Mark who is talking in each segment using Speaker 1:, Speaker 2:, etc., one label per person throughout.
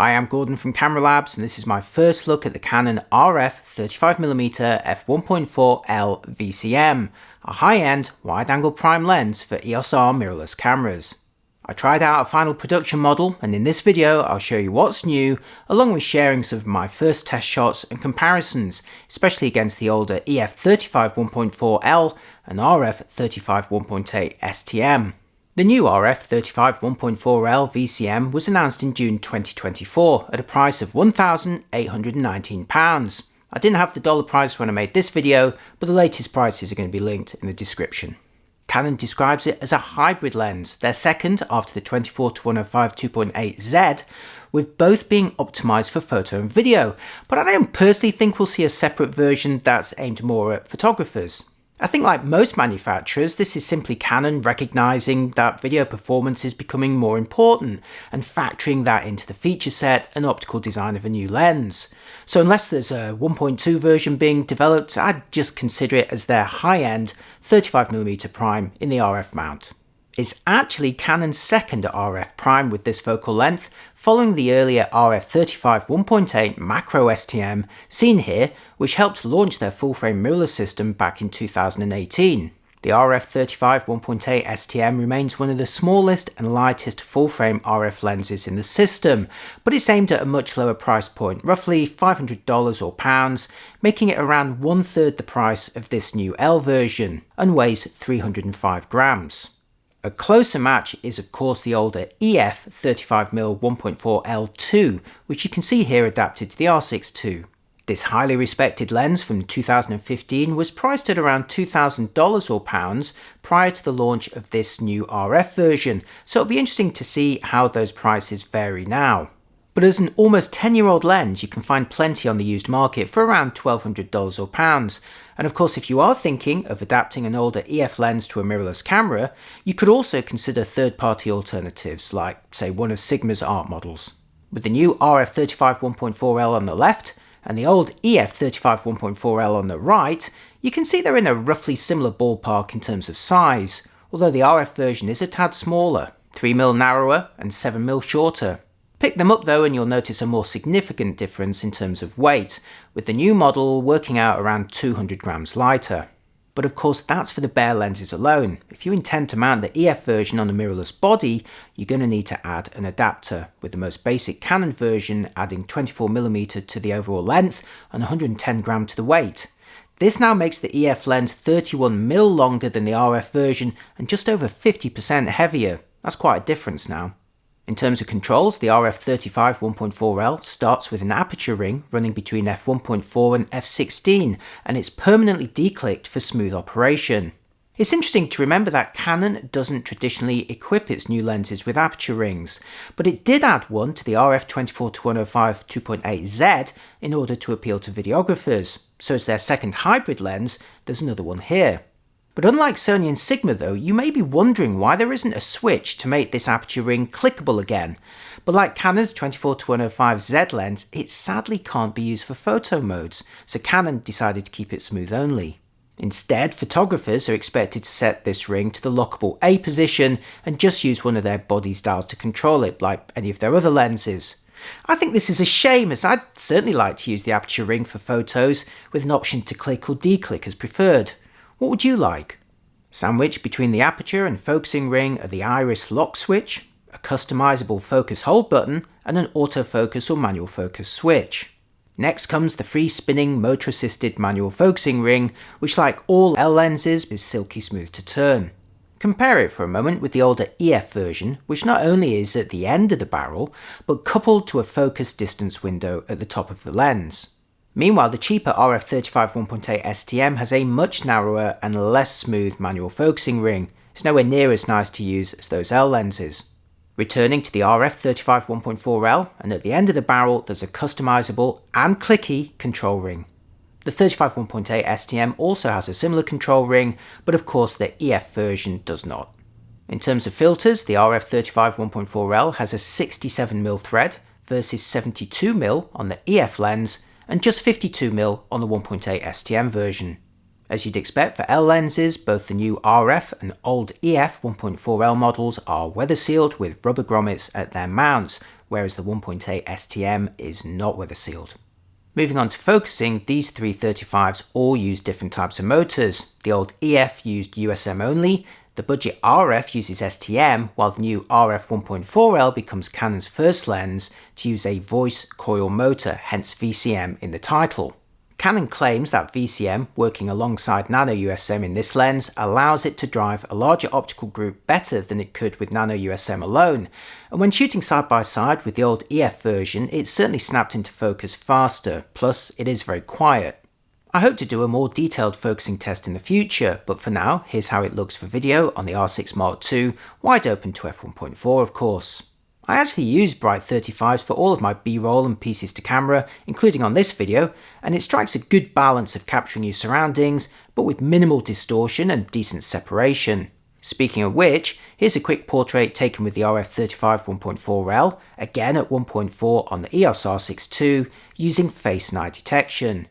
Speaker 1: Hi, I'm Gordon from Camera Labs, and this is my first look at the Canon RF 35mm f1.4L VCM, a high-end wide-angle prime lens for EOS R mirrorless cameras. I tried out a final production model, and in this video I'll show you what's new, along with sharing some of my first test shots and comparisons, especially against the older EF 35 1.4L and RF 35 1.8 STM. The new RF 35 1.4L VCM was announced in June 2024 at a price of £1,819. I didn't have the dollar price when I made this video, but the latest prices are going to be linked in the description. Canon describes it as a hybrid lens, their second after the 24-105 2.8Z, with both being optimised for photo and video, but I don't personally think we'll see a separate version that's aimed more at photographers. I think like most manufacturers, this is simply Canon recognising that video performance is becoming more important and factoring that into the feature set and optical design of a new lens. So unless there's a 1.2 version being developed, I'd just consider it as their high-end 35mm prime in the RF mount. It's actually Canon's second RF prime with this focal length, following the earlier RF 35 1.8 macro STM seen here, which helped launch their full-frame mirrorless system back in 2018. The RF 35 1.8 STM remains one of the smallest and lightest full-frame RF lenses in the system, but it's aimed at a much lower price point, roughly $500 or pounds, making it around 1/3 the price of this new L version, and weighs 305 grams. A closer match is of course the older EF 35mm 1.4L2, which you can see here adapted to the R6 II. This highly respected lens from 2015 was priced at around $2,000 or pounds prior to the launch of this new RF version, so it'll be interesting to see how those prices vary now. But as an almost 10-year-old lens, you can find plenty on the used market for around $1,200 or pounds. And of course, if you are thinking of adapting an older EF lens to a mirrorless camera, you could also consider third-party alternatives, like, say, one of Sigma's art models. With the new RF 35 1.4L on the left, and the old EF 35 1.4L on the right, you can see they're in a roughly similar ballpark in terms of size, although the RF version is a tad smaller, 3mm narrower and 7mm shorter. Pick them up though and you'll notice a more significant difference in terms of weight, with the new model working out around 200 grams lighter. But of course that's for the bare lenses alone. If you intend to mount the EF version on a mirrorless body, you're going to need to add an adapter, with the most basic Canon version adding 24mm to the overall length and 110 gram to the weight. This now makes the EF lens 31mm longer than the RF version and just over 50% heavier. That's quite a difference now. In terms of controls, the RF 35 1.4L starts with an aperture ring running between f1.4 and f16, and it's permanently declicked for smooth operation. It's interesting to remember that Canon doesn't traditionally equip its new lenses with aperture rings, but it did add one to the RF 24-105 2.8Z in order to appeal to videographers, so as their second hybrid lens, there's another one here. But unlike Sony and Sigma though, you may be wondering why there isn't a switch to make this aperture ring clickable again. But like Canon's 24-105Z lens, it sadly can't be used for photo modes, so Canon decided to keep it smooth only. Instead, photographers are expected to set this ring to the lockable A position and just use one of their bodies dials to control it, like any of their other lenses. I think this is a shame, as I'd certainly like to use the aperture ring for photos with an option to click or declick as preferred. What would you like? Sandwiched between the aperture and focusing ring are the iris lock switch, a customizable focus hold button, and an autofocus or manual focus switch. Next comes the free spinning motor assisted manual focusing ring, which like all L lenses is silky smooth to turn. Compare it for a moment with the older EF version, which not only is at the end of the barrel, but coupled to a focus distance window at the top of the lens. Meanwhile, the cheaper RF 35 1.8 STM has a much narrower and less smooth manual focusing ring. It's nowhere near as nice to use as those L lenses. Returning to the RF 35 1.4L, and at the end of the barrel there's a customizable and clicky control ring. The 35 1.8 STM also has a similar control ring, but of course the EF version does not. In terms of filters, the RF 35 1.4L has a 67mm thread versus 72mm on the EF lens, and just 52mm on the 1.8 STM version. As you'd expect for L lenses, both the new RF and old EF 1.4L models are weather sealed with rubber grommets at their mounts, whereas the 1.8 STM is not weather sealed. Moving on to focusing, these three 35s all use different types of motors. The old EF used USM only, the budget RF uses STM, while the new RF 1.4L becomes Canon's first lens to use a voice coil motor, hence VCM in the title. Canon claims that VCM, working alongside Nano USM in this lens, allows it to drive a larger optical group better than it could with Nano USM alone, and when shooting side by side with the old EF version, it certainly snapped into focus faster, plus it is very quiet. I hope to do a more detailed focusing test in the future, but for now, here's how it looks for video on the R6 Mark II, wide open to f1.4 of course. I actually use bright 35s for all of my B-roll and pieces to camera, including on this video, and it strikes a good balance of capturing your surroundings, but with minimal distortion and decent separation. Speaking of which, here's a quick portrait taken with the RF 35 1.4L, again at 1.4 on the EOS R6 II, using face and eye detection.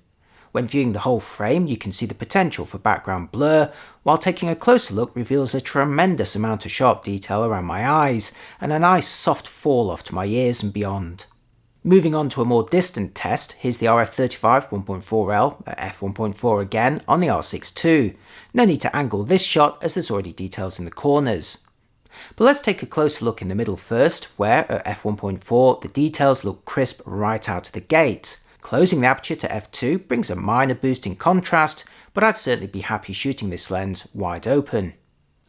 Speaker 1: When viewing the whole frame, you can see the potential for background blur, while taking a closer look reveals a tremendous amount of sharp detail around my eyes, and a nice soft fall off to my ears and beyond. Moving on to a more distant test, here's the RF 35 1.4L at f1.4 again on the R6 II. No need to angle this shot as there's already details in the corners. But let's take a closer look in the middle first, where at f1.4 the details look crisp right out of the gate. Closing the aperture to f2 brings a minor boost in contrast, but I'd certainly be happy shooting this lens wide open.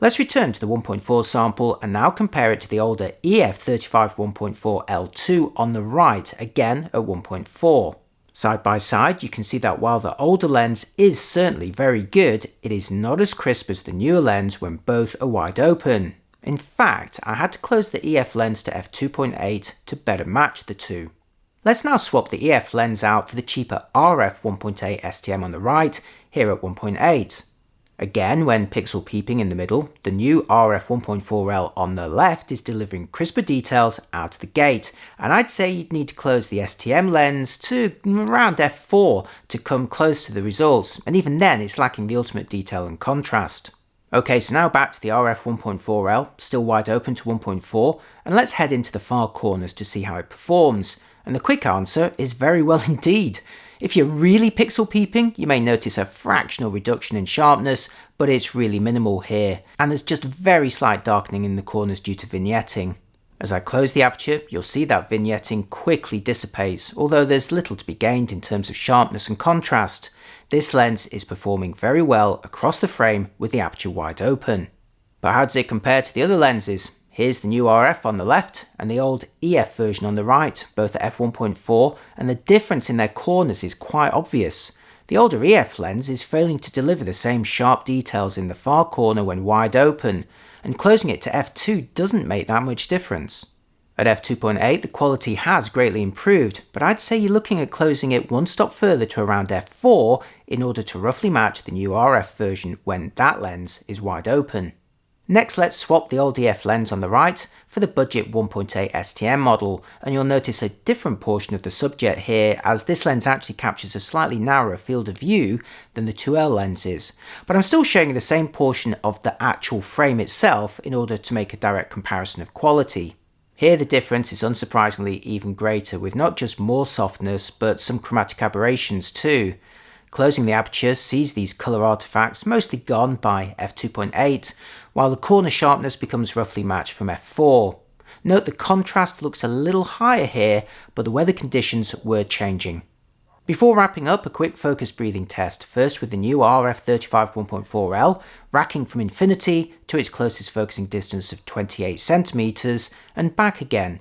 Speaker 1: Let's return to the 1.4 sample and now compare it to the older EF 35 1.4L2 on the right, again at 1.4. Side by side, you can see that while the older lens is certainly very good, it is not as crisp as the newer lens when both are wide open. In fact, I had to close the EF lens to f2.8 to better match the two. Let's now swap the EF lens out for the cheaper RF 1.8 STM on the right, here at 1.8. Again, when pixel peeping in the middle, the new RF 1.4L on the left is delivering crisper details out of the gate, and I'd say you'd need to close the STM lens to around f4 to come close to the results, and even then it's lacking the ultimate detail and contrast. Okay, so now back to the RF 1.4L, still wide open to 1.4, and let's head into the far corners to see how it performs. And the quick answer is very well indeed. If you're really pixel peeping, you may notice a fractional reduction in sharpness, but it's really minimal here, and there's just very slight darkening in the corners due to vignetting. As I close the aperture, you'll see that vignetting quickly dissipates, although there's little to be gained in terms of sharpness and contrast. This lens is performing very well across the frame with the aperture wide open. But how does it compare to the other lenses? Here's the new RF on the left and the old EF version on the right, both at f1.4, and the difference in their corners is quite obvious. The older EF lens is failing to deliver the same sharp details in the far corner when wide open, and closing it to f2 doesn't make that much difference. At f2.8 the quality has greatly improved, but I'd say you're looking at closing it one stop further to around f4 in order to roughly match the new RF version when that lens is wide open. Next, let's swap the old EF lens on the right for the budget 1.8 STM model, and you'll notice a different portion of the subject here, as this lens actually captures a slightly narrower field of view than the 2L lenses. But I'm still showing the same portion of the actual frame itself in order to make a direct comparison of quality. Here the difference is unsurprisingly even greater, with not just more softness but some chromatic aberrations too. Closing the aperture sees these colour artifacts mostly gone by f2.8, while the corner sharpness becomes roughly matched from f4. Note the contrast looks a little higher here, but the weather conditions were changing. Before wrapping up, a quick focus breathing test, first with the new RF 35 1.4L, racking from infinity to its closest focusing distance of 28 cm, and back again.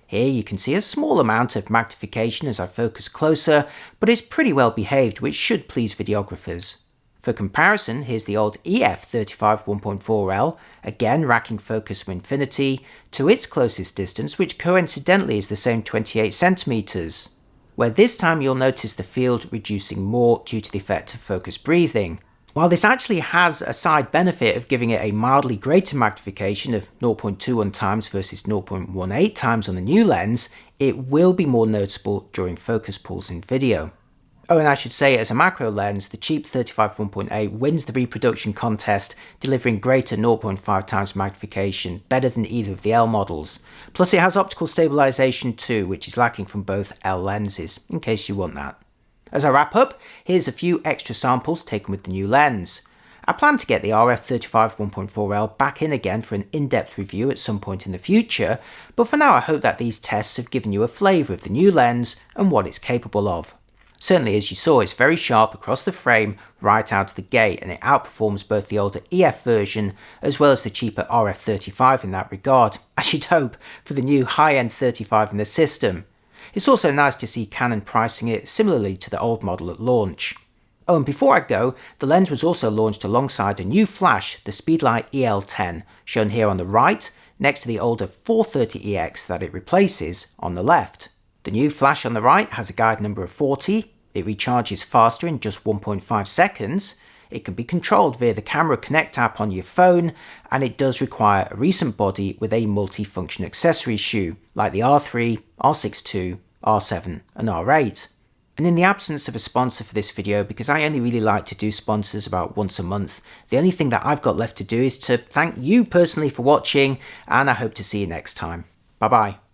Speaker 1: Here you can see a small amount of magnification as I focus closer, but it's pretty well behaved, which should please videographers. For comparison, here's the old EF 35 1.4L, again racking focus from infinity to its closest distance, which coincidentally is the same 28 cm, where this time you'll notice the field reducing more due to the effect of focus breathing. While this actually has a side benefit of giving it a mildly greater magnification of 0.21 times versus 0.18 times on the new lens, it will be more noticeable during focus pulls in video. Oh, and I should say, as a macro lens, the cheap 35-1.8 wins the reproduction contest, delivering greater 0.5 times magnification, better than either of the L models. Plus it has optical stabilization too, which is lacking from both L lenses, in case you want that. As I wrap up, here's a few extra samples taken with the new lens. I plan to get the RF 35-1.4L back in again for an in-depth review at some point in the future, but for now I hope that these tests have given you a flavour of the new lens and what it's capable of. Certainly, as you saw, it's very sharp across the frame right out of the gate, and it outperforms both the older EF version as well as the cheaper RF 35 in that regard, as you'd hope for the new high-end 35 in the system. It's also nice to see Canon pricing it similarly to the old model at launch. Oh, and before I go, the lens was also launched alongside a new flash, the Speedlite EL-10, shown here on the right, next to the older 430EX that it replaces on the left. The new flash on the right has a guide number of 40, it recharges faster in just 1.5 seconds, it can be controlled via the Camera Connect app on your phone, and it does require a recent body with a multi-function accessory shoe, like the R3, R6 II, R7 and R8. And in the absence of a sponsor for this video, because I only really like to do sponsors about once a month, the only thing that I've got left to do is to thank you personally for watching, and I hope to see you next time. Bye bye.